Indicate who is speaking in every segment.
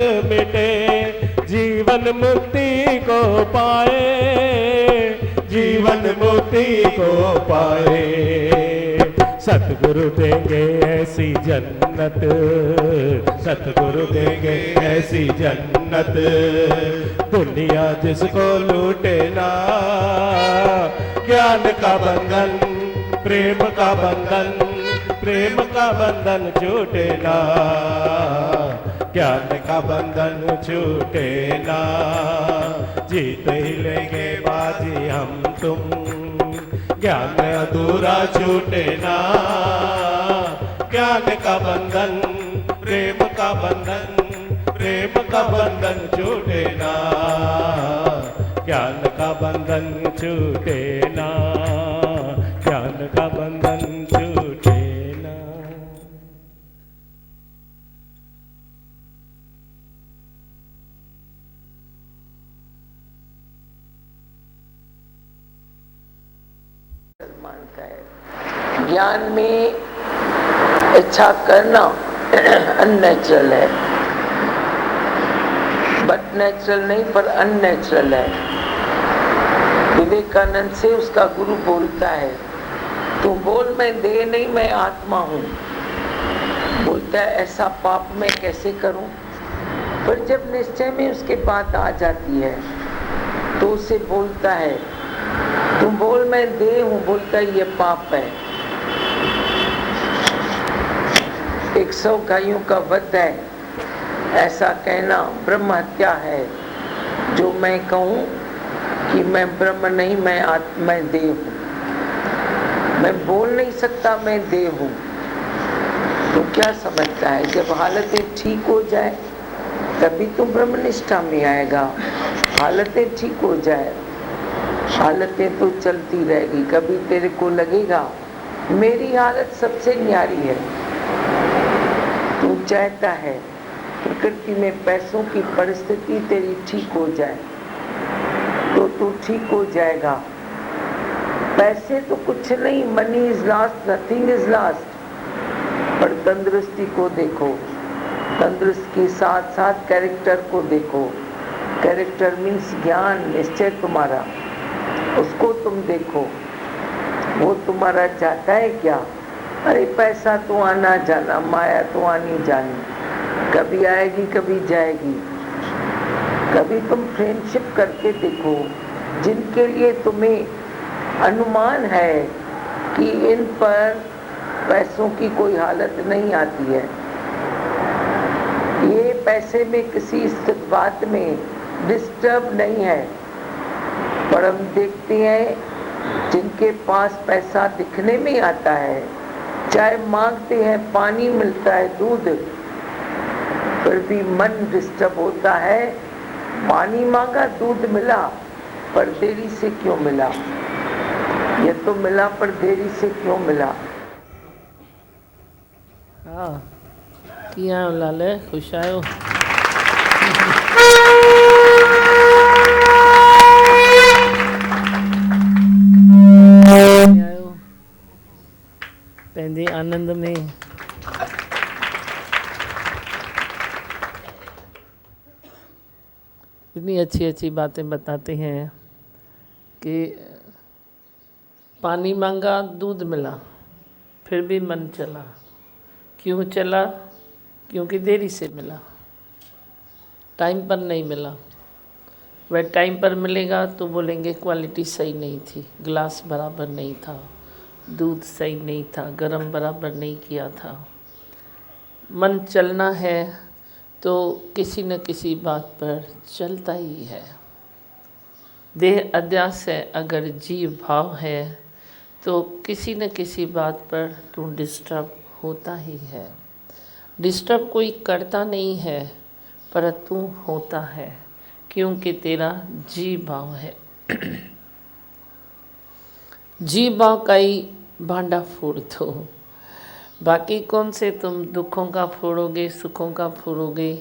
Speaker 1: मिटे, जीवन मुक्ति को पाए, जीवन मुक्ति को पाए। सतगुरु देंगे ऐसी जन्नत, सतगुरु देंगे ऐसी जन्नत, दुनिया जिसको लूटे ना। ज्ञान का बंधन, प्रेम का बंधन, प्रेम का बंधन छूटे ना, ज्ञान का बंधन छूटे ना। जीत ही लेंगे बाजी हम तुम, ज्ञान अधूरा छूटे ना। ज्ञान का बंधन, प्रेम का बंधन, प्रेम का बंधन छूटे ना, ज्ञान का बंधन छूटे ना, ज्ञान का बंधन छूटे ना।
Speaker 2: मानता है ज्ञान में इच्छा करना अननेचुरल है, बट नेचुरल नहीं पर अननेचुरल है। विवेकानंद से उसका गुरु बोलता है, तू बोल मैं देह नहीं मैं आत्मा हूँ। बोलता है ऐसा पाप मैं कैसे करूँ? पर जब निश्चय में उसके बात आ जाती है तो उसे बोलता है तुम बोल मैं देह हूँ। बोलता है ये पाप है। 100 गायों का वध है ऐसा कहना ब्रह्म हत्या है। जो मैं कहूँ कि मैं ब्रह्म नहीं मैं देह हूँ, मैं बोल नहीं सकता मैं देह हूँ। तो क्या समझता है जब हालतें ठीक हो जाए तभी तो ब्रह्मनिष्ठा में आएगा। हालतें ठीक हो जाए, हालतें तो चलती रहेगी। कभी तेरे को लगेगा मेरी हालत सबसे न्यारी है। तू चाहता है प्रकृति में पैसों की परिस्थिति तेरी ठीक हो जाए तो तू ठीक हो जाएगा। पैसे तो कुछ नहीं, money is last, nothing is last. पर तंदुरुस्ती को देखो, तंदुरुस्ती के साथ साथ कैरेक्टर को देखो। कैरेक्टर मीन्स ज्ञान, निश्चय तुम्हारा, उसको तुम देखो। वो तुम्हारा चाहता है क्या? अरे पैसा तो आना जाना, माया तो आनी जानी, कभी आएगी कभी जाएगी। कभी तुम फ्रेंडशिप करके देखो जिनके लिए तुम्हें अनुमान है कि इन पर पैसों की कोई हालत नहीं आती है, ये पैसे में किसी स्थित बात में डिस्टर्ब नहीं है। पर हम देखते हैं जिनके पास पैसा दिखने में आता है, चाहे मांगते हैं पानी मिलता है, दूध, फिर भी मन डिस्टर्ब होता है। पानी मांगा दूध मिला पर देरी से क्यों मिला? ये तो मिला पर देरी से क्यों मिला?
Speaker 3: हाँ किया लाले खुश आयो। पंहिंजे आनंद में इतनी अच्छी अच्छी बातें बताते हैं कि पानी मांगा दूध मिला फिर भी मन चला। क्यों चला? क्योंकि देरी से मिला, टाइम पर नहीं मिला। वह टाइम पर मिलेगा तो बोलेंगे क्वालिटी सही नहीं थी, गिलास बराबर नहीं था, दूध सही नहीं था, गरम बराबर नहीं किया था। मन चलना है तो किसी न किसी बात पर चलता ही है। देह अध्यास है, अगर जीव भाव है तो किसी न किसी बात पर तू डिस्टर्ब होता ही है। डिस्टर्ब कोई करता नहीं है पर तू होता है क्योंकि तेरा जीव भाव है। जीव भाव का ही भांडा फोड़ दो, बाकी कौन से तुम दुखों का फोड़ोगे, सुखों का फोड़ोगे?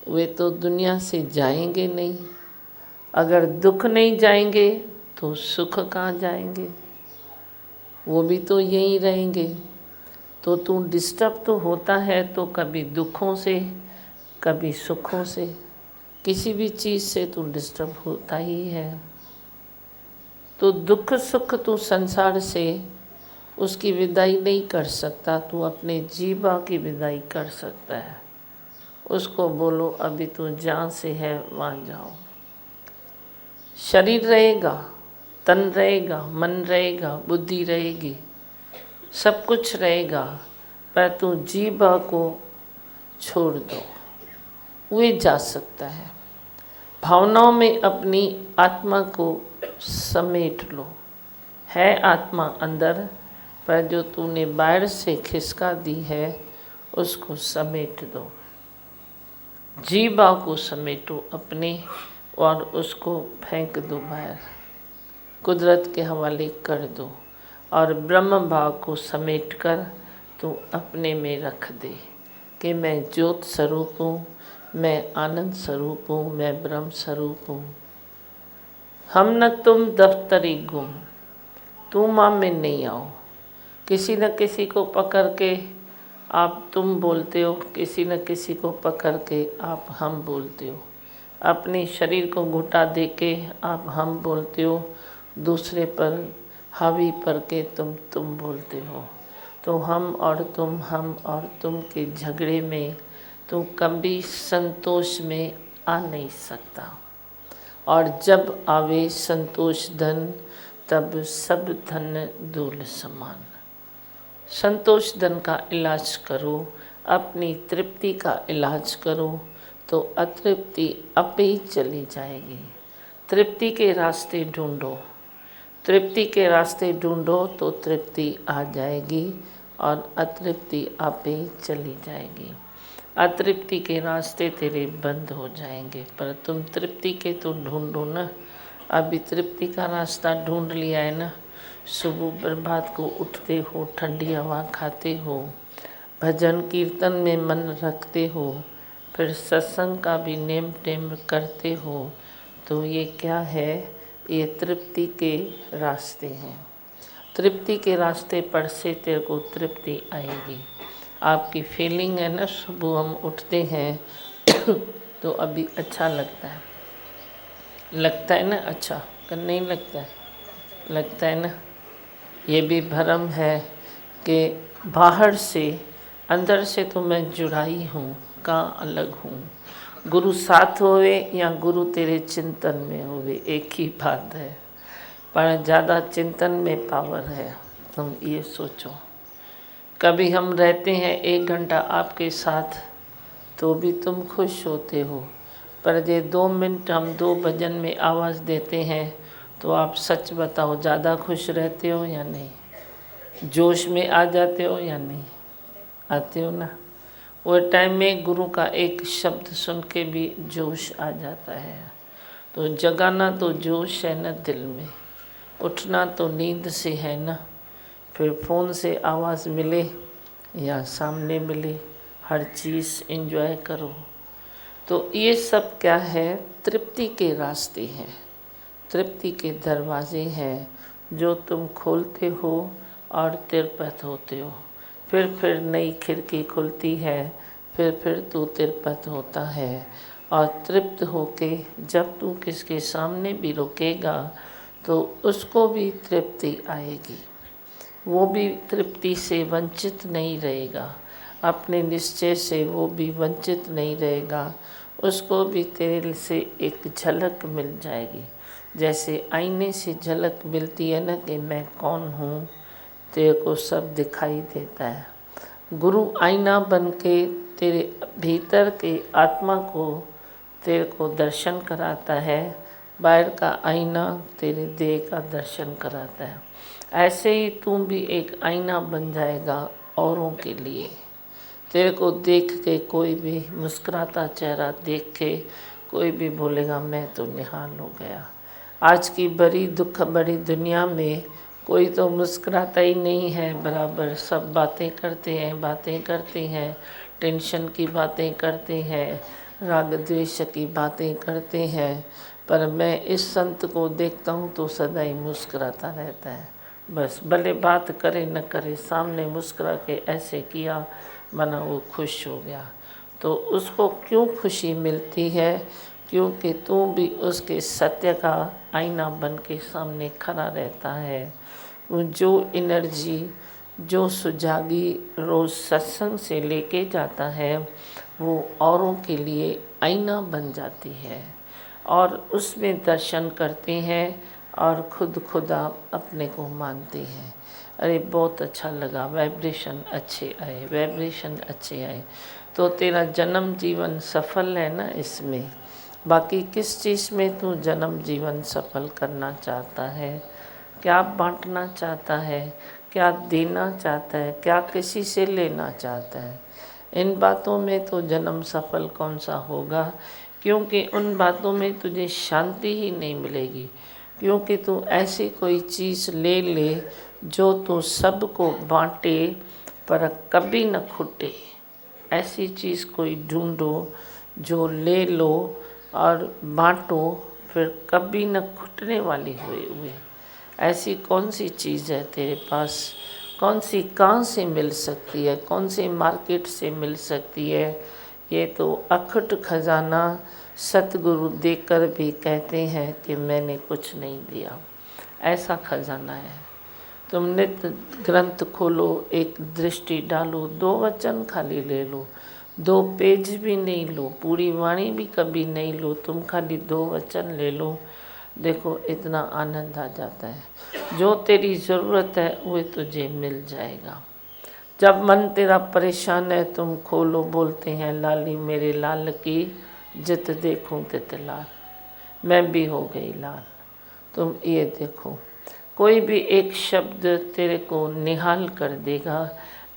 Speaker 3: वे तो दुनिया से जाएंगे नहीं। अगर दुख नहीं जाएंगे तो सुख कहाँ जाएंगे? वो भी तो यहीं रहेंगे। तो तू डिस्टर्ब तो होता है तो कभी दुखों से, कभी सुखों से, किसी भी चीज़ से तू डिस्टर्ब होता ही है। तो दुख सुख तू संसार से उसकी विदाई नहीं कर सकता, तू अपने जीवा की विदाई कर सकता है। उसको बोलो अभी तू जहाँ से है वहाँ जाओ। शरीर रहेगा, तन रहेगा, मन रहेगा, बुद्धि रहेगी, सब कुछ रहेगा, पर तू जीवा को छोड़ दो, वे जा सकता है। भावनाओं में अपनी आत्मा को समेट लो। है आत्मा अंदर, पर जो तूने बाहर से खिसका दी है उसको समेट दो। जीवा को समेटो अपने और उसको फेंक दो बाहर, कुदरत के हवाले कर दो। और ब्रह्म भाव को समेट कर तू अपने में रख दे कि मैं ज्योत स्वरूप हूँ, मैं आनंद स्वरूप हूँ, मैं ब्रह्म स्वरूप हूँ। हम न तुम दफ्तरी गुम, तू माँ में नहीं आओ। किसी न किसी को पकड़ के आप तुम बोलते हो, किसी न किसी को पकड़ के आप हम बोलते हो। अपने शरीर को घुटा दे के आप हम बोलते हो, दूसरे पर हावी पर के तुम बोलते हो। तो हम और तुम के झगड़े में तू कभी संतोष में आ नहीं सकता। और जब आवे संतोष धन, तब सब धन धूल समान। संतोष धन का इलाज करो, अपनी तृप्ति का इलाज करो, तो अतृप्ति अपे ही चली जाएगी। तृप्ति के रास्ते ढूंढो, तृप्ति के रास्ते ढूंढो तो तृप्ति आ जाएगी और अतृप्ति आपे ही चली जाएगी। अतृप्ति के रास्ते तेरे बंद हो जाएंगे, पर तुम तृप्ति के तो ढूंढो ना। अभी तृप्ति का रास्ता ढूंढ लिया है ना। सुबह प्रभात को उठते हो, ठंडी हवा खाते हो, भजन कीर्तन में मन रखते हो, फिर सत्संग का भी नेम टेम करते हो, तो ये क्या है? ये तृप्ति के रास्ते हैं। तृप्ति के रास्ते पर से तेरे को तृप्ति आएगी। आपकी फीलिंग है ना, सुबह हम उठते हैं तो अभी अच्छा लगता है ना, अच्छा कर नहीं लगता है ना। ये भी भ्रम है कि बाहर से, अंदर से तो मैं जुड़ाई हूँ, कहाँ अलग हूँ। गुरु साथ होवे या गुरु तेरे चिंतन में होवे, एक ही बात है, पर ज़्यादा चिंतन में पावर है। तुम ये सोचो, कभी हम रहते हैं 1 घंटा आपके साथ तो भी तुम खुश होते हो, पर ये 2 मिनट हम 2 भजन में आवाज़ देते हैं तो आप सच बताओ, ज़्यादा खुश रहते हो या नहीं? जोश में आ जाते हो या नहीं? आते हो ना। वो टाइम में गुरु का एक शब्द सुन के भी जोश आ जाता है। तो जगाना तो जोश है ना दिल में, उठना तो नींद से है ना। फिर फ़ोन से आवाज़ मिले या सामने मिले, हर चीज़ एंजॉय करो। तो ये सब क्या है? तृप्ति के रास्ते हैं, तृप्ति के दरवाजे हैं जो तुम खोलते हो और तिरपत होते हो। फिर नई खिड़की खुलती है, फिर तू तिरपत होता है। और तृप्त होके जब तू किसके सामने भी रुकेगा तो उसको भी तृप्ति आएगी, वो भी तृप्ति से वंचित नहीं रहेगा, अपने निश्चय से वो भी वंचित नहीं रहेगा। उसको भी तेरे से एक झलक मिल जाएगी, जैसे आईने से झलक मिलती है ना कि मैं कौन हूँ, तेरे को सब दिखाई देता है। गुरु आईना बन के तेरे भीतर के आत्मा को तेरे को दर्शन कराता है, बाहर का आईना तेरे देह का दर्शन कराता है। ऐसे ही तू भी एक आईना बन जाएगा औरों के लिए। तेरे को देख के कोई भी मुस्कुराता चेहरा देख के कोई भी बोलेगा मैं तो निहाल हो गया। आज की बड़ी दुख भरी दुनिया में कोई तो मुस्कुराता ही नहीं है बराबर, सब बातें करते हैं, टेंशन की बातें करते हैं, राग द्वेष की बातें करते हैं। पर मैं इस संत को देखता हूँ तो सदा ही मुस्कुराता रहता है। बस भले बात करे न करे, सामने मुस्कुरा के ऐसे किया, माना वो खुश हो गया। तो उसको क्यों खुशी मिलती है? क्योंकि तू भी उसके सत्य का आईना बन के सामने खड़ा रहता है। वो जो एनर्जी, जो सुजागी रोज़ सत्संग से लेके जाता है, वो औरों के लिए आईना बन जाती है और उसमें दर्शन करते हैं और खुद खुदा अपने को मानते हैं। अरे बहुत अच्छा लगा, वाइब्रेशन अच्छे आए, वाइब्रेशन अच्छे आए, तो तेरा जन्म जीवन सफल है ना इसमें। बाकी किस चीज़ में तू जन्म जीवन सफल करना चाहता है? क्या बांटना चाहता है? क्या देना चाहता है? क्या किसी से लेना चाहता है? इन बातों में तो जन्म सफल कौन सा होगा? क्योंकि उन बातों में तुझे शांति ही नहीं मिलेगी। क्योंकि तू ऐसी कोई चीज़ ले ले जो तू सबको बांटे पर कभी न खुटे। ऐसी चीज़ कोई ढूंढो जो ले लो और बांटो, फिर कभी न खुटने वाली हुए। ऐसी कौन सी चीज़ है तेरे पास? कौन सी कहाँ से मिल सकती है? कौन सी मार्केट से मिल सकती है? ये तो अखुट खजाना सतगुरु देकर भी कहते हैं कि मैंने कुछ नहीं दिया। ऐसा खजाना है। तुम नित्य ग्रंथ खोलो, एक दृष्टि डालो, 2 वचन खाली ले लो, 2 पेज भी नहीं लो, पूरी वाणी भी कभी नहीं लो, तुम खाली 2 वचन ले लो। देखो इतना आनंद आ जाता है। जो तेरी ज़रूरत है वो तुझे मिल जाएगा। जब मन तेरा परेशान है, तुम खोलो, बोलते हैं लाली मेरे लाल की, जित देखूं तित लाल। मैं भी हो गई लाल। तुम ये देखो, कोई भी एक शब्द तेरे को निहाल कर देगा।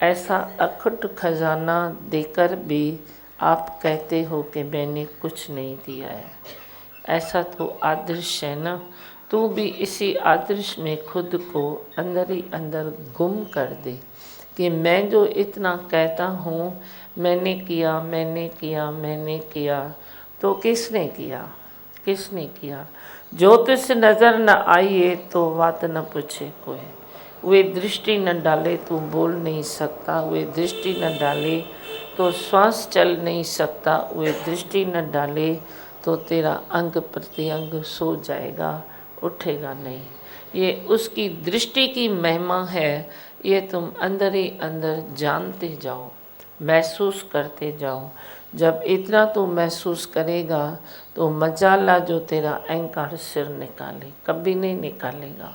Speaker 3: ऐसा अखुट खजाना देकर भी आप कहते हो कि मैंने कुछ नहीं दिया है। ऐसा तो आदर्श है ना। तू भी इसी आदर्श में खुद को अंदर ही अंदर गुम कर दे कि मैं जो इतना कहता हूँ, मैंने किया, मैंने किया, मैंने किया, तो किसने किया? किसने किया? ज्योतिष नज़र न आइए तो बात न पूछे कोई। वे दृष्टि न डाले तो बोल नहीं सकता, वे दृष्टि न डाले तो श्वास चल नहीं सकता, वे दृष्टि न डाले तो तेरा अंग प्रत्यंग सो जाएगा, उठेगा नहीं। ये उसकी दृष्टि की महिमा है। ये तुम अंदर ही अंदर जानते जाओ, महसूस करते जाओ। जब इतना तू महसूस करेगा तो मजाला जो तेरा अहंकार सिर निकाले, कभी नहीं निकालेगा,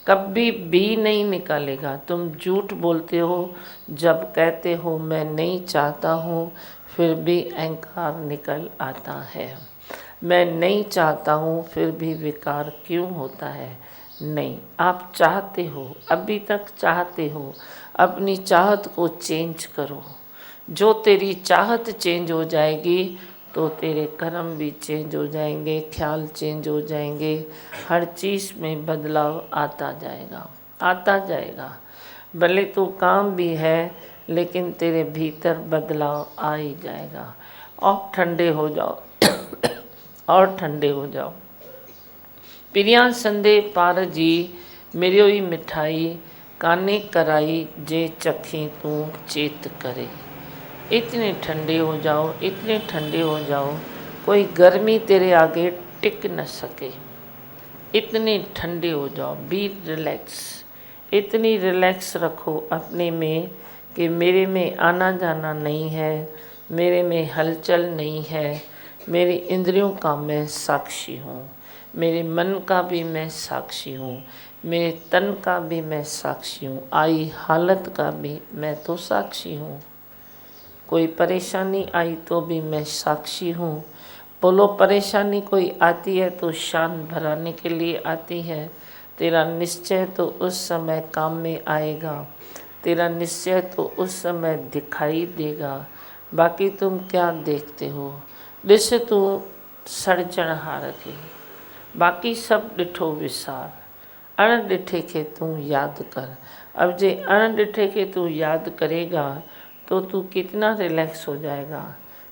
Speaker 3: कभी भी नहीं निकालेगा। तुम झूठ बोलते हो जब कहते हो मैं नहीं चाहता हूँ, फिर भी अहंकार निकल आता है। मैं नहीं चाहता हूँ, फिर भी विकार क्यों होता है? नहीं, आप चाहते हो, अभी तक चाहते हो। अपनी चाहत को चेंज करो। जो तेरी चाहत चेंज हो जाएगी तो तेरे कर्म भी चेंज हो जाएंगे, ख्याल चेंज हो जाएंगे, हर चीज़ में बदलाव आता जाएगा, आता जाएगा। भले तो काम भी है लेकिन तेरे भीतर बदलाव आ ही जाएगा। और ठंडे हो जाओ और ठंडे हो जाओ। प्रिया संदे पार जी मेरी ही मिठाई, काने कराई जे चखी तू चेत करे। इतने ठंडे हो जाओ, इतने ठंडे हो जाओ, कोई गर्मी तेरे आगे टिक न सके। इतने ठंडे हो जाओ, बी रिलैक्स। इतनी रिलैक्स रखो अपने में कि मेरे में आना जाना नहीं है, मेरे में हलचल नहीं है, मेरी इंद्रियों का मैं साक्षी हूँ, मेरे मन का भी मैं साक्षी हूँ, मेरे तन का भी मैं साक्षी हूँ, आई हालत का भी मैं तो साक्षी हूँ। कोई परेशानी आई तो भी मैं साक्षी हूँ। बोलो परेशानी कोई आती है तो शान भराने के लिए आती है। तेरा निश्चय तो उस समय काम में आएगा, तेरा निश्चय तो उस समय दिखाई देगा। बाकी तुम क्या देखते हो? ॾिस तूं सड़जणहार खे, बाकी सब ॾिठो विसार, अणॾिठे खे तूं यादि कर। अब जे अणॾिठे खे तू याद करेगा तो तू कितना रिलैक्स हो जाएगा।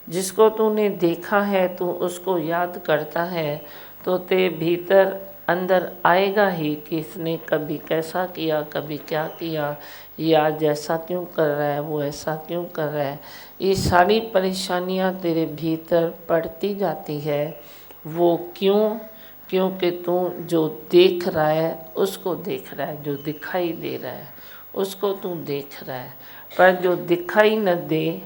Speaker 3: जिसको तूने देखा है तू उसको याद करता है तो तेरे भीतर अंदर आएगा ही कि इसने कभी कैसा किया, कभी क्या किया, ये आज ऐसा क्यों कर रहा है, वो ऐसा क्यों कर रहा है। ये सारी परेशानियां तेरे भीतर पड़ती जाती है। वो क्यों? क्योंकि तू जो देख रहा है उसको देख रहा है, जो दिखाई दे रहा है उसको तू देख रहा है। पर जो दिखाई न दे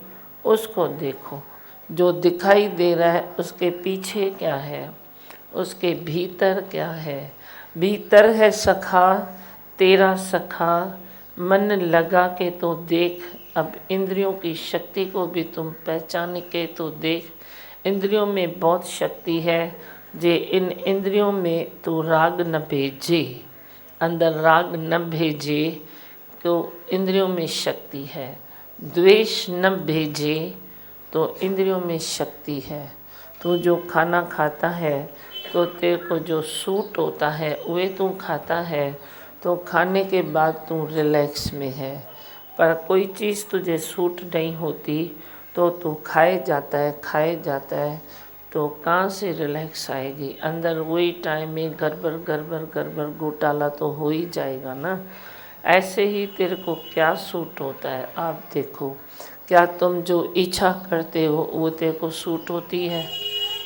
Speaker 3: उसको देखो। जो दिखाई दे रहा है उसके पीछे क्या है, उसके भीतर क्या है। भीतर है सखा तेरा सखा, मन लगा के तो देख। अब इंद्रियों की शक्ति को भी तुम पहचान के तो देख। इंद्रियों में बहुत शक्ति है। जे इन इंद्रियों में तू राग न भेजे, अंदर राग न भेजे तो इंद्रियों में शक्ति है। द्वेष न भेजे तो इंद्रियों में शक्ति है। तू जो खाना खाता है तो तेरे को जो सूट होता है वे तू खाता है, तो खाने के बाद तू रिलैक्स में है। पर कोई चीज़ तुझे सूट नहीं होती तो तू खाए जाता है तो कहाँ से रिलैक्स आएगी। अंदर वही टाइम में गड़बड़ घोटाला तो हो ही जाएगा ना। ऐसे ही तेरे को क्या सूट होता है आप देखो। क्या तुम जो इच्छा करते हो वो तेरे को सूट होती है?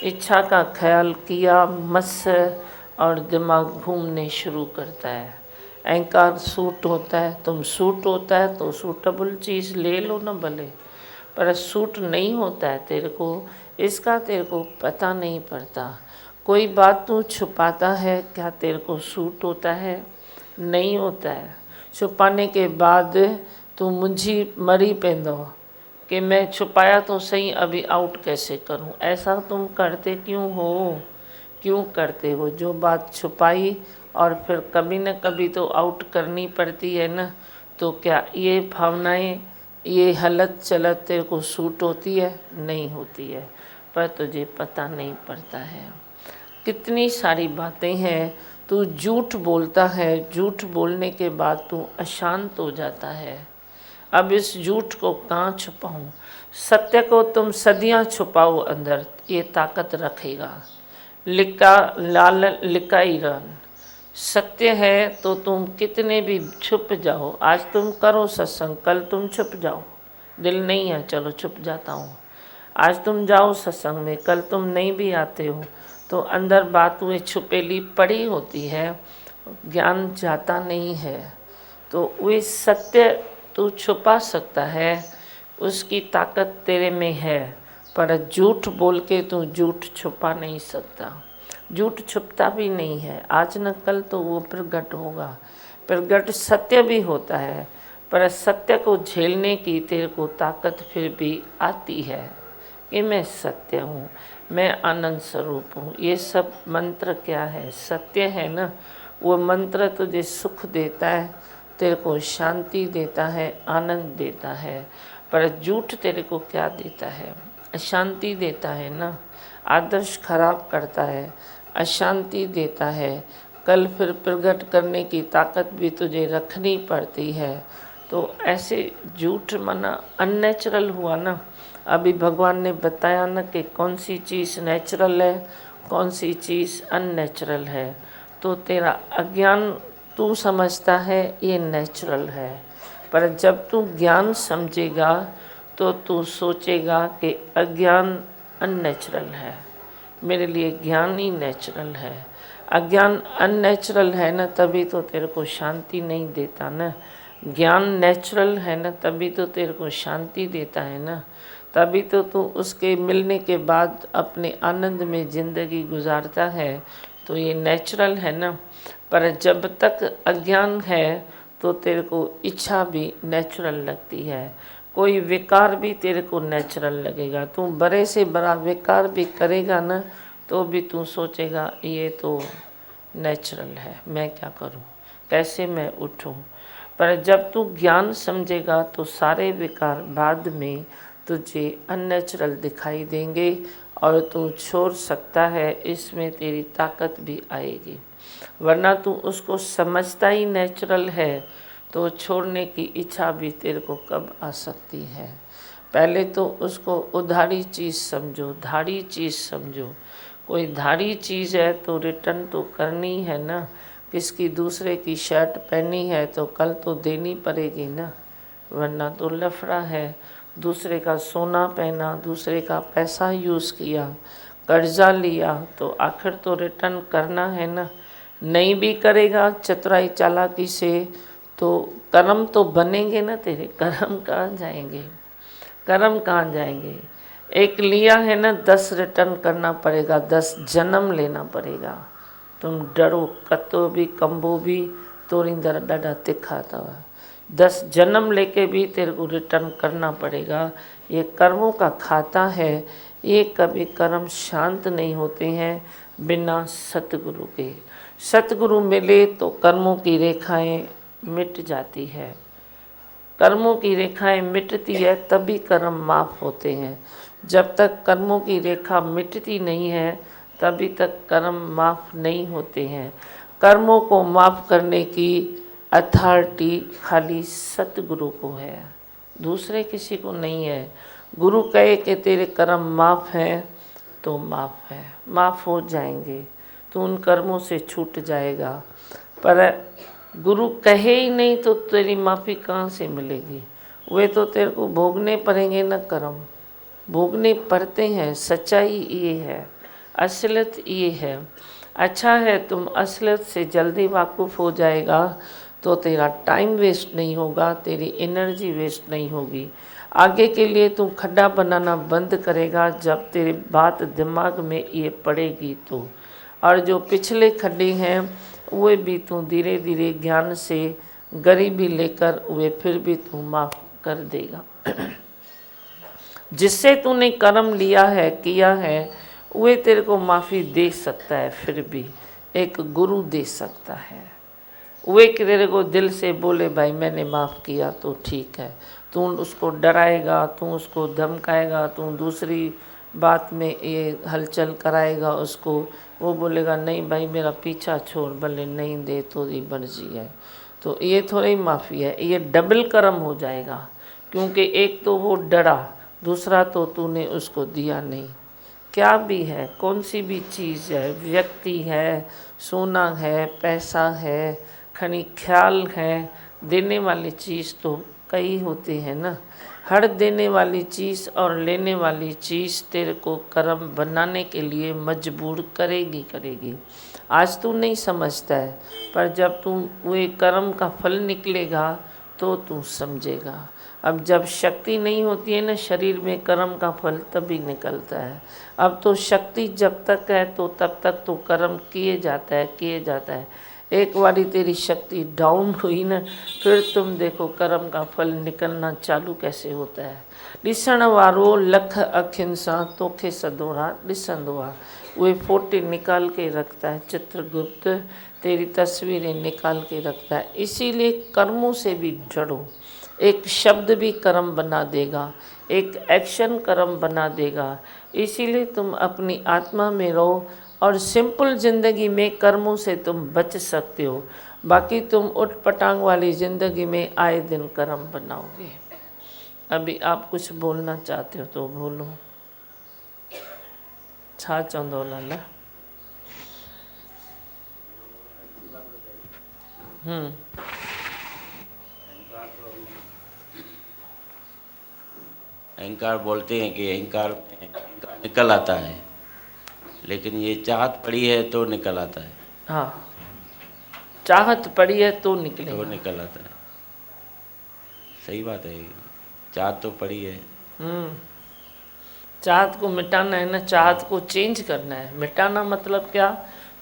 Speaker 3: इच्छा का ख्याल किया मस और दिमाग घूमने शुरू करता है। अहंकार सूट होता है, तुम सूट होता है तो सूटेबल चीज़ ले लो ना भले, पर सूट नहीं होता है तेरे को, इसका तेरे को पता नहीं पड़ता। कोई बात तू छुपाता है, क्या तेरे को सूट होता है? नहीं होता है। छुपाने के बाद तू मुझी मरी पेंदो कि मैं छुपाया तो सही, अभी आउट कैसे करूं। ऐसा तुम करते क्यों हो? क्यों करते हो? जो बात छुपाई और फिर कभी न कभी तो आउट करनी पड़ती है ना। तो क्या ये भावनाएं, ये हलत चलत तेरे को सूट होती है? नहीं होती है, पर तुझे पता नहीं पड़ता है। कितनी सारी बातें हैं। तू झूठ बोलता है, झूठ बोलने के बाद तू अशांत हो जाता है। अब इस झूठ को कहाँ छुपाऊं? सत्य को तुम सदियां छुपाओ अंदर, ये ताकत रखेगा। लिकाई रन सत्य है तो तुम कितने भी छुप जाओ। आज तुम करो सत्संग, कल तुम छुप जाओ। दिल नहीं है, चलो छुप जाता हूँ। आज तुम जाओ सत्संग में, कल तुम नहीं भी आते हो, तो अंदर बात हुए छुपेली पड़ी होती है, ज्ञान जाता नहीं है। तो वे सत्य तू छुपा सकता है, उसकी ताकत तेरे में है। पर झूठ बोल के तू झूठ छुपा नहीं सकता। झूठ छुपता भी नहीं है, आज न कल तो वो प्रगट होगा। प्रगट सत्य भी होता है, पर सत्य को झेलने की तेरे को ताकत फिर भी आती है कि मैं सत्य हूँ, मैं आनंद स्वरूप हूँ। ये सब मंत्र क्या है? सत्य है ना। वो मंत्र तुझे सुख देता है, तेरे को शांति देता है, आनंद देता है। पर झूठ तेरे को क्या देता है? अशांति देता है ना। आदर्श खराब करता है, अशांति देता है। कल फिर प्रकट करने की ताकत भी तुझे रखनी पड़ती है। तो ऐसे झूठ माना अननेचुरल हुआ ना। अभी भगवान ने बताया ना कि कौन सी चीज़ नेचुरल है, कौन सी चीज़ अननेचुरल है। तो तेरा अज्ञान तू समझता है ये नेचुरल है, पर जब तू ज्ञान समझेगा तो तू सोचेगा कि अज्ञान अननेचुरल है, मेरे लिए ज्ञान ही नेचुरल है। अज्ञान अननेचुरल है ना, तभी तो तेरे को शांति नहीं देता ना। ज्ञान नेचुरल है ना, तभी तो तेरे को शांति देता है ना। तभी तो तू उसके मिलने के बाद अपने आनंद में ज़िंदगी गुजारता है। तो ये नेचुरल है ना। पर जब तक अज्ञान है तो तेरे को इच्छा भी नेचुरल लगती है, कोई विकार भी तेरे को नेचुरल लगेगा। तू बड़े से बड़ा विकार भी करेगा ना, तो भी तू सोचेगा ये तो नेचुरल है, मैं क्या करूं, कैसे मैं उठूं। पर जब तू ज्ञान समझेगा तो सारे विकार बाद में तुझे अननेचुरल दिखाई देंगे और तू छोड़ सकता है, इसमें तेरी ताकत भी आएगी। वरना तू उसको समझता ही नेचुरल है तो छोड़ने की इच्छा भी तेरे को कब आ सकती है। पहले तो उसको उधारी चीज़ समझो, धारी चीज़ समझो। कोई धारी चीज़ है तो रिटर्न तो करनी है ना। किसकी दूसरे की शर्ट पहनी है तो कल तो देनी पड़ेगी ना, वरना तो लफड़ा है। दूसरे का सोना पहना, दूसरे का पैसा यूज़ किया, कर्जा लिया, तो आखिर तो रिटर्न करना है ना। नहीं भी करेगा चतुराई चालाकी से तो कर्म तो बनेंगे ना तेरे, कर्म कहाँ जाएंगे, कर्म कहाँ जाएंगे। एक लिया है ना 10 रिटर्न करना पड़ेगा, 10 जन्म लेना पड़ेगा। तुम डरो कतो भी कंबो भी तोरी दर डाडा तिखा तव, 10 जन्म लेके भी तेरे को रिटर्न करना पड़ेगा। ये कर्मों का खाता है, ये कभी कर्म शांत नहीं होते हैं बिना सतगुरु के। सतगुरु मिले तो कर्मों की रेखाएं मिट जाती है, कर्मों की रेखाएं मिटती है तभी कर्म माफ होते हैं। जब तक कर्मों की रेखा मिटती नहीं है तभी तक कर्म माफ नहीं होते हैं। कर्मों को माफ करने की अथॉरिटी खाली सतगुरु को है, दूसरे किसी को नहीं है। गुरु कहे कि तेरे कर्म माफ हैं तो माफ है, माफ हो जाएंगे, तो उन कर्मों से छूट जाएगा। पर गुरु कहे ही नहीं तो तेरी माफ़ी कहाँ से मिलेगी। वे तो तेरे को भोगने पड़ेंगे ना, कर्म भोगने पड़ते हैं। सच्चाई ये है, असलियत ये है। अच्छा है तुम असलियत से जल्दी वाकुफ़ हो जाएगा तो तेरा टाइम वेस्ट नहीं होगा, तेरी एनर्जी वेस्ट नहीं होगी। आगे के लिए तुम खड्डा बनाना बंद करेगा जब तेरी बात दिमाग में ये पड़ेगी तो। और जो पिछले खड्डे हैं वे भी तू धीरे धीरे ज्ञान से गरीबी लेकर वे फिर भी तू माफ़ कर देगा। जिससे तूने कर्म लिया है किया है वे तेरे को माफ़ी दे सकता है, फिर भी एक गुरु दे सकता है। वे तेरे को दिल से बोले भाई मैंने माफ़ किया तो ठीक है। तू उसको डराएगा, तू उसको धमकाएगा, तू दूसरी बात में ये हलचल कराएगा उसको, वो बोलेगा नहीं भाई मेरा पीछा छोड़, भले नहीं दे तो ये मर्जी है। तो ये थोड़ी माफ़ी है, ये डबल कर्म हो जाएगा। क्योंकि एक तो वो डरा, दूसरा तो तूने उसको दिया नहीं। क्या भी है, कौन सी भी चीज़ है, व्यक्ति है, सोना है, पैसा है, खनी ख्याल है, देने वाली चीज़ तो कई होती है ना। हर देने वाली चीज़ और लेने वाली चीज़ तेरे को कर्म बनाने के लिए मजबूर करेगी। आज तू नहीं समझता है, पर जब तू वे कर्म का फल निकलेगा तो तू समझेगा। अब जब शक्ति नहीं होती है ना शरीर में, कर्म का फल तभी निकलता है। अब तो शक्ति जब तक है तो तब तक तो कर्म किए जाता है। एक बारी तेरी शक्ति डाउन हुई ना, फिर तुम देखो कर्म का फल निकलना चालू कैसे होता है। ॾिसण वारो लख अखियुनि सां तोखे सदोरा ॾिसंदो आहे। उहे फोटे निकाल के रखता है चित्रगुप्त, तेरी तस्वीरें निकाल के रखता है। इसीलिए कर्मों से भी डरो। एक शब्द भी कर्म बना देगा, एक एक्शन कर्म बना देगा। इसीलिए तुम अपनी आत्मा में रहो और सिंपल ज़िंदगी में कर्मों से तुम बच सकते हो। बाकी तुम उठ पटांग वाली ज़िंदगी में आए दिन कर्म बनाओगे। अभी आप कुछ बोलना चाहते हो तो बोलो। छा चवंदो लाला?
Speaker 4: अहंकार बोलते हैं कि अहंकार निकल आता है, लेकिन ये चाहत पड़ी है तो निकल आता है।
Speaker 3: हाँ, चाहत पड़ी है तो निकलेगा,
Speaker 4: तो निकल आता है। सही बात है, चाहत तो पड़ी है।
Speaker 3: चाहत को मिटाना है ना, चाहत को चेंज करना है। मिटाना मतलब क्या?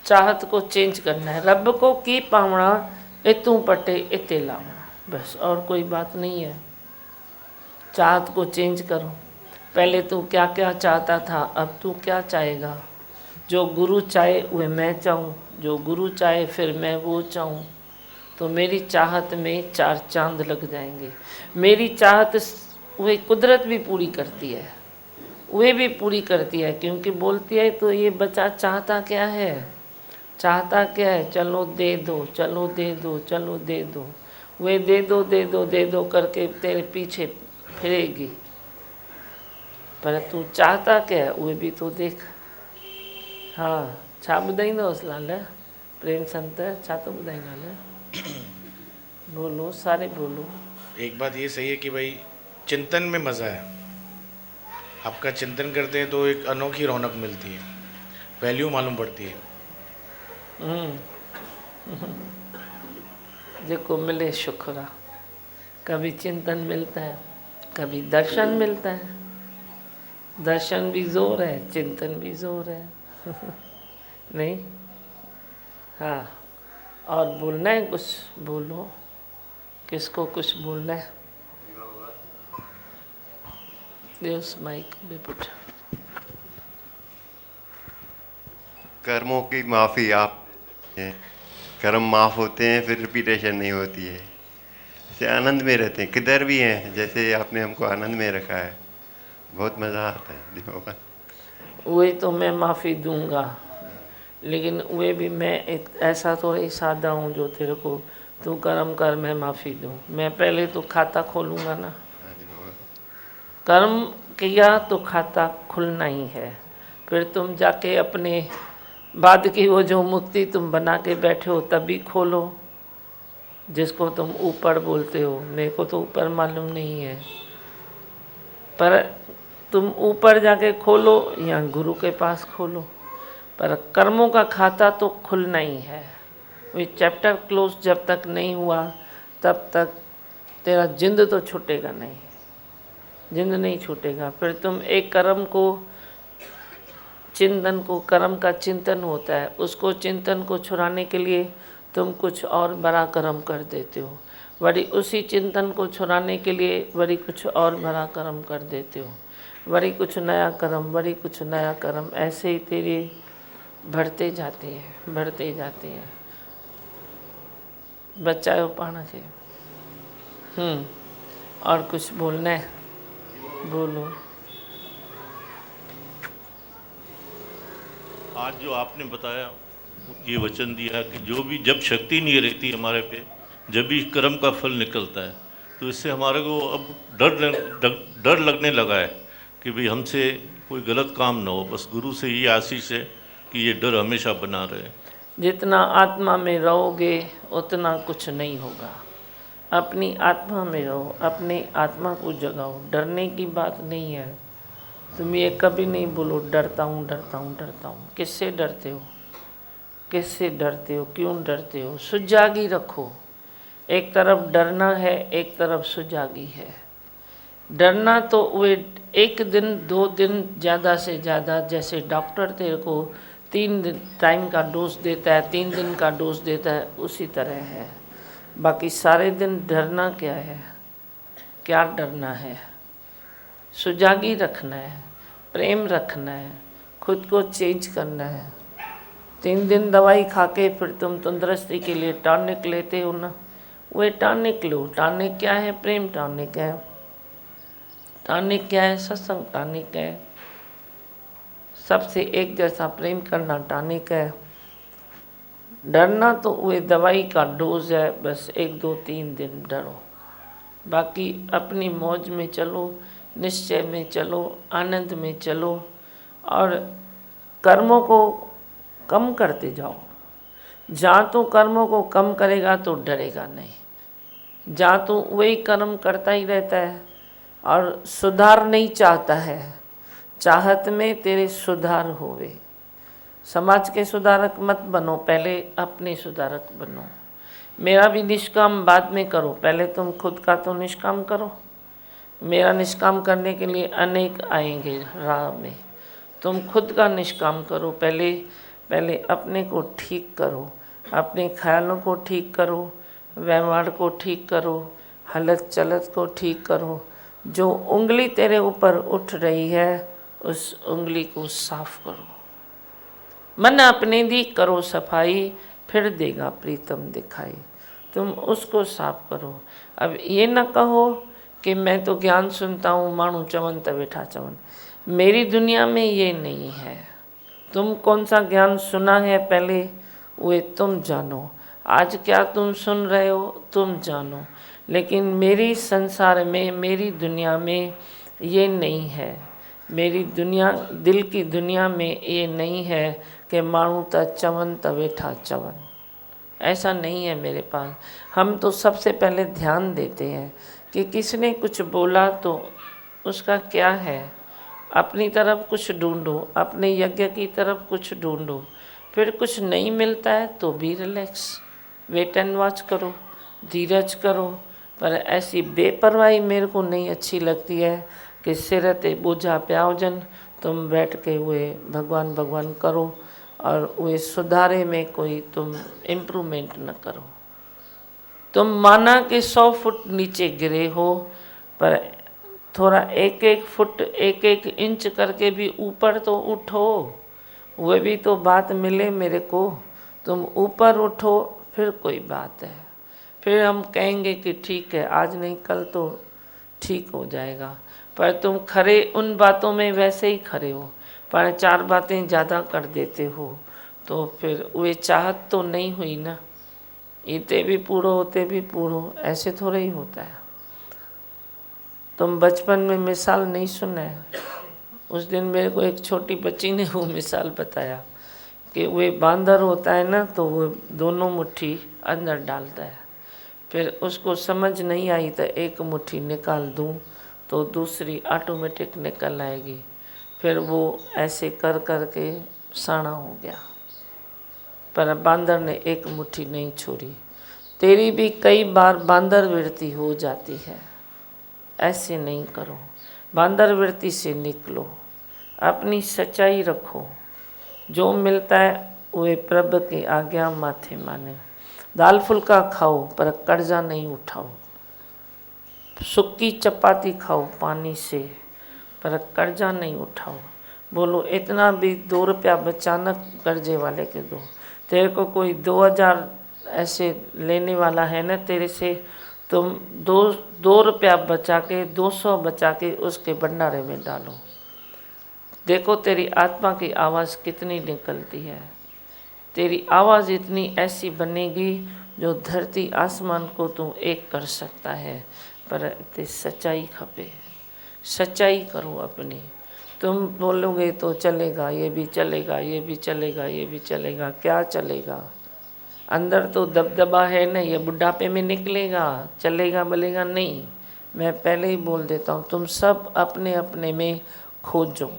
Speaker 3: चाहत को चेंज करना है। रब को की पावना इतू पटे इते लावना, बस और कोई बात नहीं है। चाहत को चेंज करो। पहले तू क्या क्या चाहता था, अब तू क्या चाहेगा? जो गुरु चाहे वह मैं चाहूँ, जो गुरु चाहे फिर मैं वो चाहूँ। तो मेरी चाहत में 4 चांद लग जाएंगे। मेरी चाहत वही कुदरत भी पूरी करती है, वह भी पूरी करती है। क्योंकि बोलती है तो ये बच्चा चाहता क्या है, चाहता क्या है? चलो दे दो, चलो दे दो, चलो दे दो। वे दे दो दे दो दे दो करके तेरे पीछे फिरेगी। पर तू चाहता क्या है, वह भी तो देख। हाँ छा ॿुधाईंदोसि लाल प्रेम संत छा तो ॿुधाईं लाल बोलो सारे बोलो।
Speaker 5: एक बात ये सही है कि भाई चिंतन में मज़ा है। आपका चिंतन करते हैं तो एक अनोखी रौनक मिलती है, वैल्यू मालूम पड़ती है।
Speaker 3: जेको मिले शुक्र आहे। कभी चिंतन मिलता है, कभी दर्शन मिलता है। दर्शन भी जोर है, चिंतन भी जोर है। नहीं? हाँ, और बोलना है कुछ बोलो। किसको कुछ बोलना है? देवस माइक भी पुट।
Speaker 6: कर्मों की माफ़ी आप कर्म माफ़ होते हैं, फिर रिपीटेशन नहीं होती है, से आनंद में रहते हैं। किधर भी हैं, जैसे आपने हमको आनंद में रखा है, बहुत मज़ा आता है देखो।
Speaker 3: वही तो मैं माफ़ी दूंगा, लेकिन वे भी मैं ऐसा थोड़ा सादा हूँ जो तेरे को तू कर्म कर मैं माफ़ी दूँ। मैं पहले तो खाता खोलूँगा ना। कर्म किया तो खाता खुलना ही है। फिर तुम जाके अपने बाद की वो जो मुक्ति तुम बना के बैठे हो तभी खोलो, जिसको तुम ऊपर बोलते हो। मेरे को तो ऊपर मालूम नहीं है, पर तुम ऊपर जाके खोलो या गुरु के पास खोलो, पर कर्मों का खाता तो खुलना ही है। वो चैप्टर क्लोज जब तक नहीं हुआ तब तक तेरा जिंद तो छूटेगा नहीं, जिंद नहीं छूटेगा। फिर तुम एक कर्म को चिंतन को, कर्म का चिंतन होता है, उसको चिंतन को छुड़ाने के लिए तुम कुछ और बड़ा कर्म कर देते हो, वरी उसी चिंतन को छुड़ाने के लिए वरी कुछ और बड़ा कर्म कर देते हो, वरी कुछ नया कर्म, वरी कुछ नया कर्म, ऐसे ही तेरे बढ़ते जाते हैं, बढ़ते जाते हैं। बचाओ पाना चाहिए। और कुछ बोलना है? बोलो।
Speaker 7: आज जो आपने बताया, ये वचन दिया कि जो भी जब शक्ति नहीं रहती हमारे पे, जब भी कर्म का फल निकलता है, तो इससे हमारे को अब डर लगने लगा है कि भाई हमसे कोई गलत काम ना हो। बस गुरु से ये आशीष है कि ये डर हमेशा बना रहे।
Speaker 3: जितना आत्मा में रहोगे उतना कुछ नहीं होगा। अपनी आत्मा में रहो, अपनी आत्मा को जगाओ। डरने की बात नहीं है। तुम ये कभी नहीं बोलो डरता हूँ डरता हूँ डरता हूँ। किससे डरते हो? किससे डरते हो? क्यों डरते हो? सुजागी रखो। एक तरफ डरना है, एक तरफ सुजागी है। डरना तो वे एक दिन 2 दिन ज़्यादा से ज़्यादा, जैसे डॉक्टर तेरे को 3 दिन टाइम का डोज देता है, 3 दिन का डोज देता है, उसी तरह है। बाकी सारे दिन डरना क्या है? क्या डरना है? सुजागी रखना है, प्रेम रखना है, खुद को चेंज करना है। 3 दिन दवाई खा के फिर तुम तंदुरुस्ती के लिए टॉनिक लेते हो ना, वे टॉनिक लो। टॉनिक क्या है? प्रेम टॉनिक है। टॉनिक क्या है? सत्संग टॉनिक है। सबसे एक जैसा प्रेम करना टॉनिक है। डरना तो वे दवाई का डोज है, बस 1 2 3 दिन डरो, बाकी अपनी मौज में चलो, निश्चय में चलो, आनंद में चलो और कर्मों को कम करते जाओ। जहाँ तो कर्मों को कम करेगा तो डरेगा नहीं। जहाँ तो वही कर्म करता ही रहता है और सुधार नहीं चाहता है, चाहत में तेरे सुधार होवे। समाज के सुधारक मत बनो, पहले अपने सुधारक बनो। मेरा भी निष्काम बाद में करो, पहले तुम खुद का तो निष्काम करो। मेरा निष्काम करने के लिए अनेक आएंगे राह में, तुम खुद का निष्काम करो। पहले अपने को ठीक करो, अपने ख्यालों को ठीक करो, व्यवहार को ठीक करो, हलत चलत को ठीक करो। जो उंगली तेरे ऊपर उठ रही है उस उंगली को साफ करो। मन अपने दी करो सफाई, फिर देगा प्रीतम दिखाई। तुम उसको साफ करो। अब ये न कहो कि मैं तो ज्ञान सुनता हूँ, मानू चवन त बैठा चवन। मेरी दुनिया में ये नहीं है। तुम कौन सा ज्ञान सुना है पहले वे तुम जानो। आज क्या तुम सुन रहे हो तुम जानो, लेकिन मेरी संसार में, मेरी दुनिया में ये नहीं है। मेरी दुनिया, दिल की दुनिया में ये नहीं है कि माण्हू त चवन त वेठा चवन, ऐसा नहीं है मेरे पास। हम तो सबसे पहले ध्यान देते हैं कि किसने कुछ बोला तो उसका क्या है, अपनी तरफ कुछ ढूंढो, अपने यज्ञ की तरफ कुछ ढूंढो। फिर कुछ नहीं मिलता है तो भी रिलैक्स, वेट एंड वॉच करो, धीरज करो। पर ऐसी बेपरवाही मेरे को नहीं अच्छी लगती है कि सिर ते बोझा पिया हुजनि, तुम बैठ के उहे भगवान भगवान करो और उहे सुधारे में कोई तुम इम्प्रूवमेंट न करो। तुम माना कि 100 फुट नीचे गिरे हो, पर थोड़ा 1-1 फुट 1-1 इंच करके भी ऊपर तो उठो, वह भी तो बात मिले मेरे को। तुम ऊपर उठो फिर कोई बात है, फिर हम कहेंगे कि ठीक है आज नहीं कल तो ठीक हो जाएगा। पर तुम खरे उन बातों में वैसे ही खरे हो, पर 4 बातें ज़्यादा कर देते हो तो फिर वे चाहत तो नहीं हुई ना। इते भी पूरो होते भी पूरो, ऐसे थोड़ा ही होता है। तुम बचपन में मिसाल नहीं सुना है? उस दिन मेरे को एक छोटी बच्ची ने वो मिसाल बताया कि वे बांदर होता है ना, तो वो दोनों मुट्ठी अंदर डालता है, फिर उसको समझ नहीं आई तो एक मुट्ठी निकाल दूं तो दूसरी ऑटोमेटिक निकल आएगी। फिर वो ऐसे कर कर के साना हो गया, पर बांदर ने एक मुट्ठी नहीं छोड़ी। तेरी भी कई बार बांदर वृत्ति हो जाती है, ऐसे नहीं करो, बांदर वृत्ति से निकलो, अपनी सच्चाई रखो। जो मिलता है वे प्रभु की आज्ञा माथे माने। दाल फुल्का खाओ पर कर्जा नहीं उठाओ, सुक्की चपाती खाओ पानी से पर कर्जा नहीं उठाओ। बोलो इतना भी 2 रुपया बचाना कर्जे वाले के दो। तेरे को कोई 2000 ऐसे लेने वाला है ना तेरे से, तुम 2 रुपया बचा के 200 बचा के उसके भंडारे में डालो। देखो तेरी आत्मा की आवाज़ कितनी निकलती है। तेरी आवाज़ इतनी ऐसी बनेगी जो धरती आसमान को तू एक कर सकता है। पर ते सच्चाई खपे, सच्चाई करो अपनी। तुम बोलोगे तो चलेगा, ये भी चलेगा, ये भी चलेगा, ये भी चलेगा, क्या चलेगा? अंदर तो दबदबा है ना, ये बुढ़ापे में निकलेगा, चलेगा बलेगा नहीं। मैं पहले ही बोल देता हूँ, तुम सब अपने अपने में खोजो,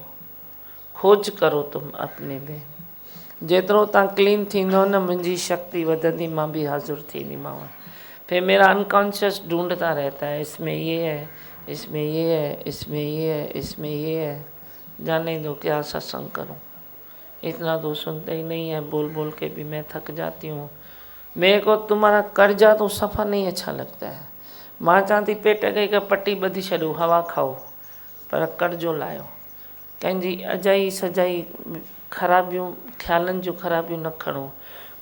Speaker 3: खोज करो तुम अपने में। जेतिरो तव्हां क्लीन थींदो न, मुंहिंजी शक्ति वधंदी, मां भी हाज़ुर थींदीमांव। फिर मेरा अनकॉन्शियस ढूंढता रहता है, इसमें ये है, इसमें ये है, इसमें ये है, इसमें ये है। जाने दो, क्या सत्संग करूं, इतना तो सुनते ही नहीं है, बोल बोल के भी मैं थक जाती हूँ। मेरे को तुम्हारा कर्जा तो सफ़ा नहीं अच्छा लगता है। मां चाहती पेट के का पट्टी बधी छॾो, हवा खाओ, पर कर्जो लायो। कंहिंजी अजाई सजाई खराबियों ख्यालन जो खराबियों न खड़ो।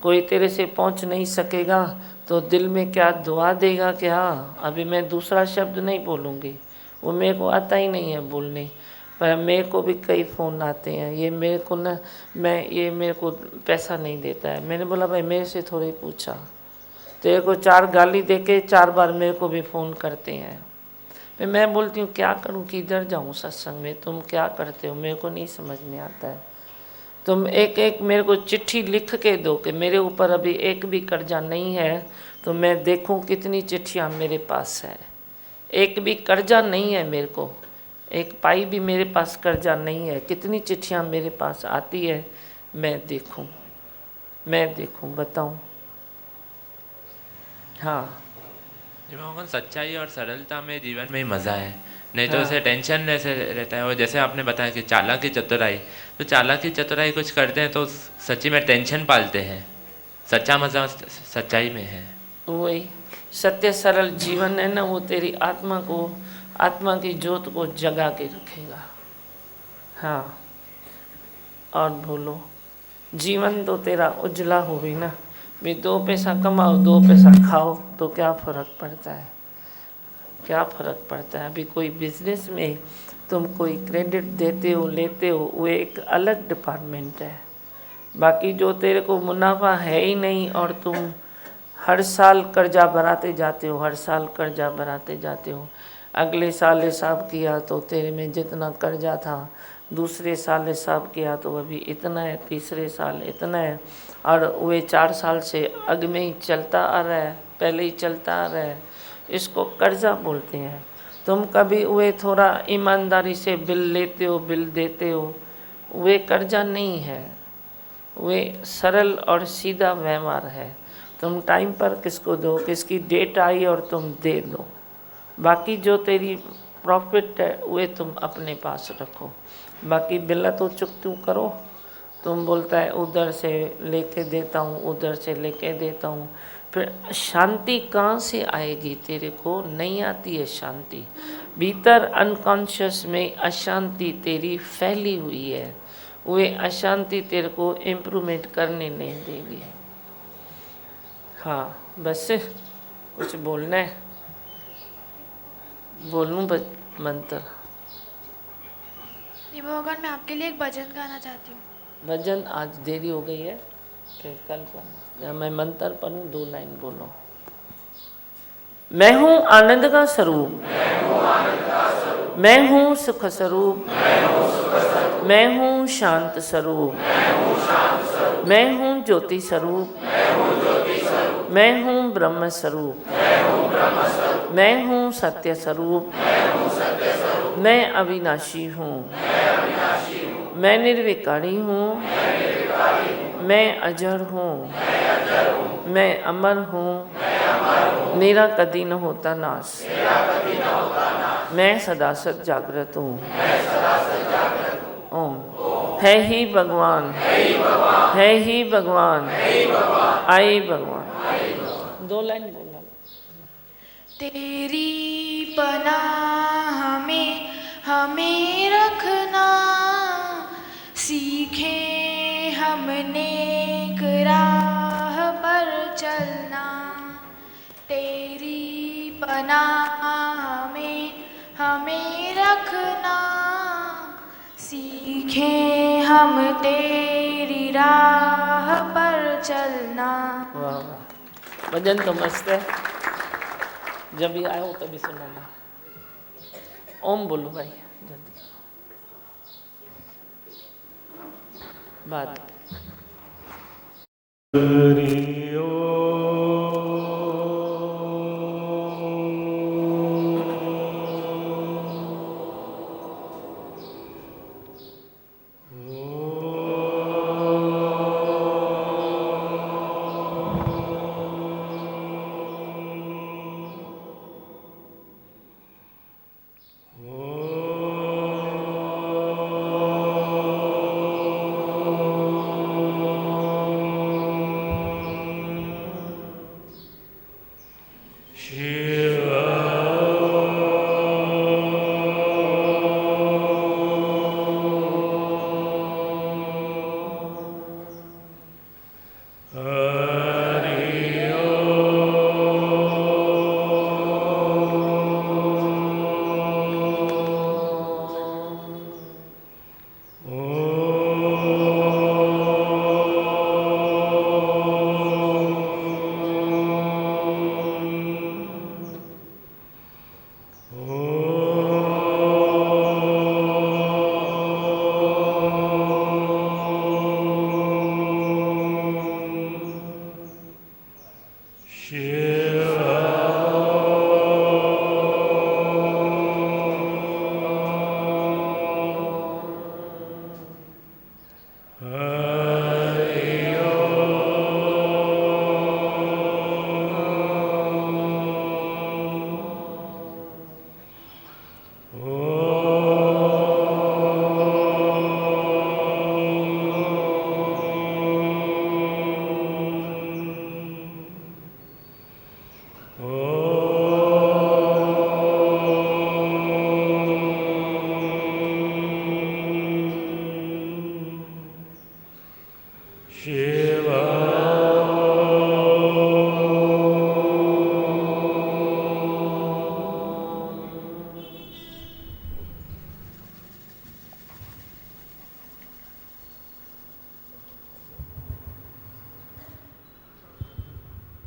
Speaker 3: कोई तेरे से पहुंच नहीं सकेगा तो दिल में क्या दुआ देगा क्या? अभी मैं दूसरा शब्द नहीं बोलूँगी, वो मेरे को आता ही नहीं है बोलने। पर मेरे को भी कई फ़ोन आते हैं, ये मेरे को ना, ये मेरे को पैसा नहीं देता है। मैंने बोला भाई मेरे से थोड़ी पूछा, तेरे को 4 गाली दे के 4 बार मेरे को भी फ़ोन करते हैं। फिर मैं बोलती हूँ क्या करूँ, किधर जाऊँ सत्संग में, तुम क्या करते हो मेरे को नहीं समझ में आता है। तुम एक एक मेरे को चिट्ठी लिख के दो कि मेरे ऊपर अभी एक भी कर्जा नहीं है, तो मैं देखूं कितनी चिट्ठियां मेरे पास है। एक भी कर्जा नहीं है मेरे को, एक पाई भी मेरे पास कर्जा नहीं है। कितनी चिट्ठियां मेरे पास आती है, मैं देखूं बताऊं। हाँ
Speaker 8: जी मैं सच्चाई और सरलता में जीवन में ही मज़ा है, नहीं तो
Speaker 3: हाँ।
Speaker 8: ऐसे टेंशन ऐसे रहता है। और जैसे आपने बताया कि चालाकी चतुराई, तो चालाकी चतुराई कुछ करते हैं तो सच्ची में टेंशन पालते हैं। सच्चा मज़ा सच्चाई में है।
Speaker 3: वही सत्य सरल जीवन है ना, वो तेरी आत्मा को, आत्मा की ज्योत को जगा के रखेगा। हाँ और बोलो, जीवन तो तेरा उजला हो भी ना, भी 2 पैसा कमाओ 2 पैसा खाओ तो क्या फ़र्क पड़ता है, क्या फ़र्क पड़ता है। अभी कोई बिजनेस में तुम कोई क्रेडिट देते हो लेते हो, वो एक अलग डिपार्टमेंट है। बाकी जो तेरे को मुनाफा है ही नहीं और तुम हर साल कर्जा भराते जाते हो, हर साल कर्जा भराते जाते हो। अगले साल हिसाब किया तो तेरे में जितना कर्जा था, दूसरे साल हिसाब किया तो अभी इतना है, तीसरे साल इतना है, और वे 4 साल से अग में ही चलता आ रहा है, पहले ही चलता आ रहा है। इसको कर्जा बोलते हैं। तुम कभी वे थोड़ा ईमानदारी से बिल लेते हो, बिल देते हो, वे कर्जा नहीं है, वे सरल और सीधा व्यवहार है। तुम टाइम पर किसको दो, किसकी डेट आई और तुम दे दो। बाकी जो तेरी प्रॉफिट है वे तुम अपने पास रखो। बाकी बिल तो चुकतू करो। तुम बोलता है उधर से लेके देता हूँ, उधर से लेके देता हूँ, फिर शांति कहाँ से आएगी? तेरे को नहीं आती है शांति। भीतर अनकॉन्शियस में अशांति तेरी फैली हुई है, वे अशांति तेरे को इम्प्रूवमेंट करने नहीं देगी। हाँ, बस कुछ बोलना है? बोलूं मंत्र?
Speaker 9: नहीं भगवान, मैं आपके लिए एक भजन गाना चाहती हूँ।
Speaker 3: भजन आज देरी हो गई है, फिर कल करना। मैं मंत्र पढ़ूं, 2 लाइन बोलो। मैं हूँ आनंद का स्वरूप, मैं हूँ सुख स्वरूप, मैं हूँ शांत स्वरूप, मैं हूँ ज्योति स्वरूप, मैं हूँ ब्रह्म स्वरूप, मैं हूँ सत्य स्वरूप, मैं अविनाशी हूँ, मैं निर्विकारी हूँ, मैं अजर हूँ, मैं अमर हूँ, मेरा कभी न होता नाश, मैं सदा सत जागृत हूँ। ओम। है ही भगवान, है ही भगवान, आई भगवान। 2 लाइन बोलना।
Speaker 9: तेरी पनाह में हमें रखना, सीखे हमने एक राह पर चलना। तेरी पनाह में हमें रखना, सीखे हम तेरी राह पर चलना।
Speaker 3: वाह वाह, भजन तो मस्त है। जब भी आए हो तभी सुनाना। ओम बोलो भाई, जल्दी बात।
Speaker 1: हरि ओम।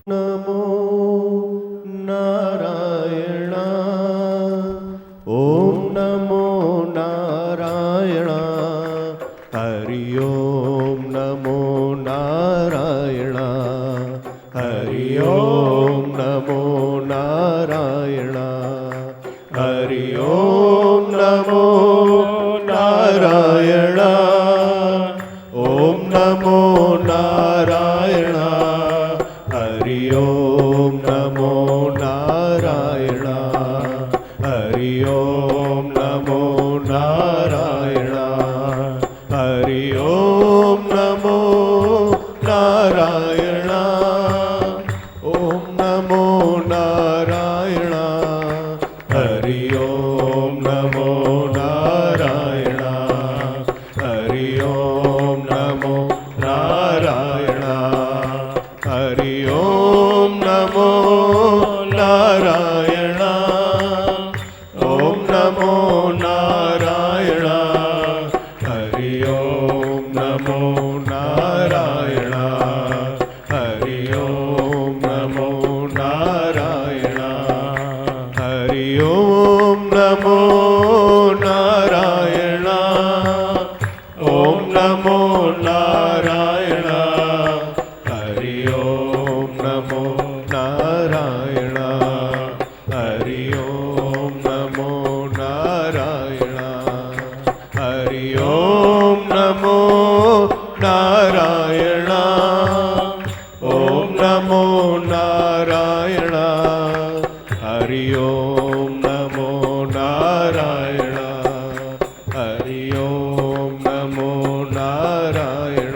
Speaker 1: नमो नारायणाय। नमो नारायण हरि ओम नमो नारायण हरि ओम नमो नारायण हरि ओम नमो नारायण ओम नमो नारायण हरि ओम नमो नारायण हरि ओम नमो नारायण हरि ओम नमो नारायण ओम नमो नारायण हरि ओम नमो नारायण हरि ओम नमो नारायण हरि ओम नमो नारायण ओम नमो नारायण हरि ओम नमो नारायण हरि ओम नमो नारायण हरि ओम नमो नारायण ओम नमो नारायण हरि ओम नमो नारायण हरि ओम नमो नारायण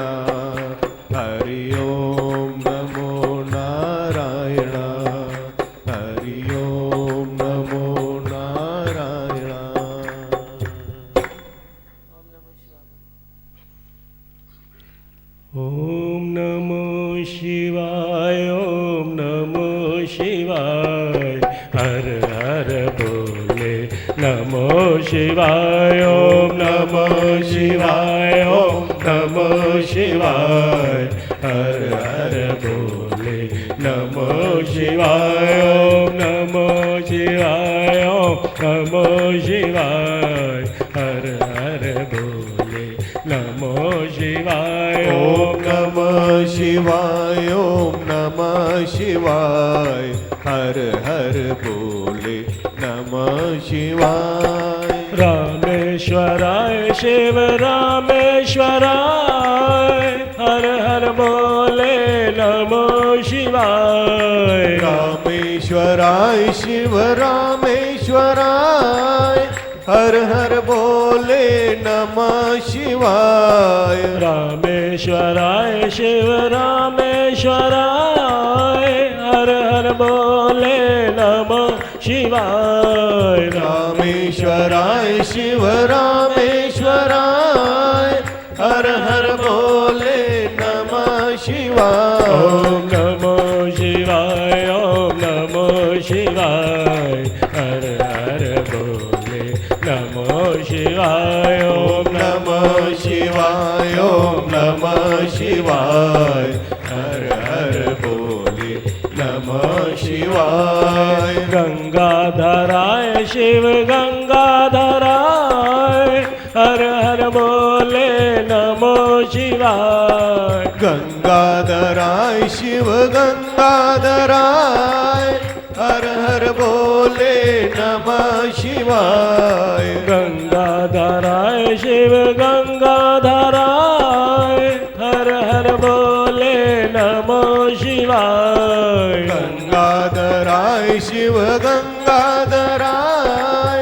Speaker 1: हरि ओम नमो नारायण हरि ओम नमो नारायण ओम नमो शिवाय ओम नमो शिवाय हर हर बोले नमो शिवाय ओम नमो शिवाय ओम नमो शिवाय हर हर बोले नमो शिवाय ओम नमो शिवाय ओम नमो शिवाय हर हर बोले नमो शिवाय ओम नमः शिवाय ओम नमः शिवाय हर हर बोले नमः शिवाय रामेश्वराय शिव रामेश्वराय हर हर बोले नमो शिवाय रामेश्वराय शिव रामेश्वराय हर हर बोले नमः शिवाय रामेश्वराय शिव रामेश्वराय हर हर बोले नमः शिवाय रामेश्वराय शिव रामेश्वराय हर हर बोले नमः शिवाय ओम नमो शिवाय ओम नमो शिवाय हर हर बोले नमो शिवाय ओम नमः शिवाय ओम नमः शिवाय हर हर बोले नमः शिवाय गंगाधराय शिव गंगाधराय हर हर बोले नमो शिवाय गंगाधराय शिव गंगाधराय हर हर बोले नमः शिवाय गंगाधराय शिव गंगाधराय हर हर बोले नमः शिवाय गंगाधराय शिव गंगाधराय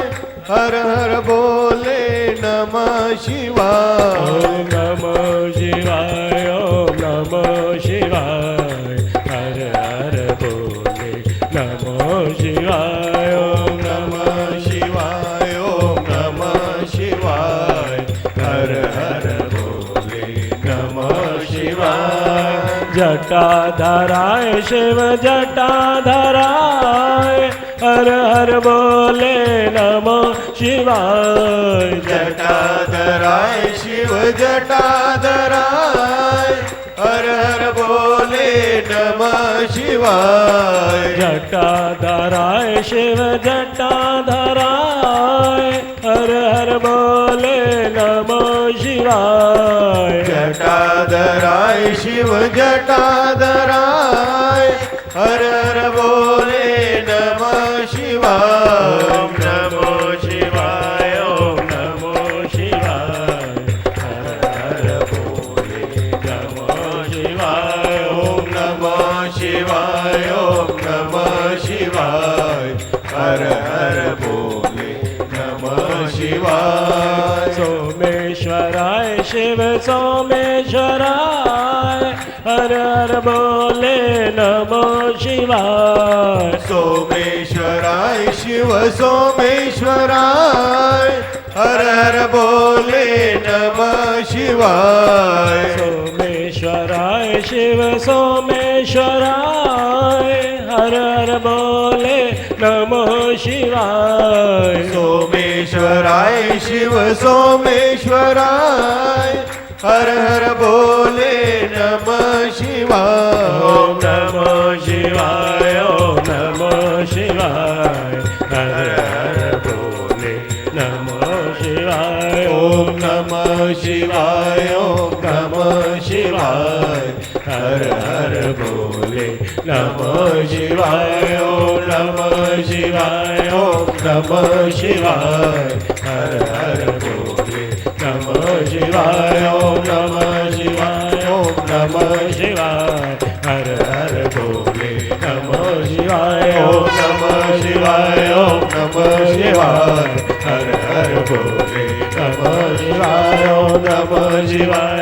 Speaker 1: हर हर बोले नमः शिवाय ओम नमः शिवाय ओम नमः शिवाय हर हर बोले नमः शिवाय ओम नमः शिवाय ओम नमः शिवाय हर हर बोले नमः शिवाय जटाधराय शिव जटाधराय हर हर बोले नमः शिवाय जटाधराय शिव जटाधराय हर हर बोले नमः शिवाय जटाधराय शिव जटाधराय हर हर बोले नमः शिवाय जटाधराय शिव जटाधराय हर हर बोले नमः शिवाय ओम नमो शिवाय ओम नमो शिवाय हर हर बोले नमः शिव सोमेश्वराय हर हर बोले नमो शिवाय
Speaker 10: सोमेश्वराय शिव सोमेश्वराय हर हर बोले नमः शिवाय
Speaker 1: सोमेश्वराय शिव सोमेश्वराय हर हर बोले नमो शिवाय
Speaker 10: सोमेश्वराय शिव सोमेश्वराय हर हर बोले नमः शिवाय
Speaker 1: ओम नमो शिवाय ओम नमो शिवाय हर हर बोले नमो शिवाय
Speaker 10: ओम नमः शिवाय ओम नमः शिवाय हर हर बोले नमः शिवाय ओम नमः शिवाय ओम नमः शिवाय हर हर बोले नमः शिवाय ओम नमः शिवाय ओम नमः शिवाय हर हर बोले नमः शिवाय ओम नमः शिवाय ओम नमः शिवाय हर हर बोले नमः शिवाय ओम नमः शिवाय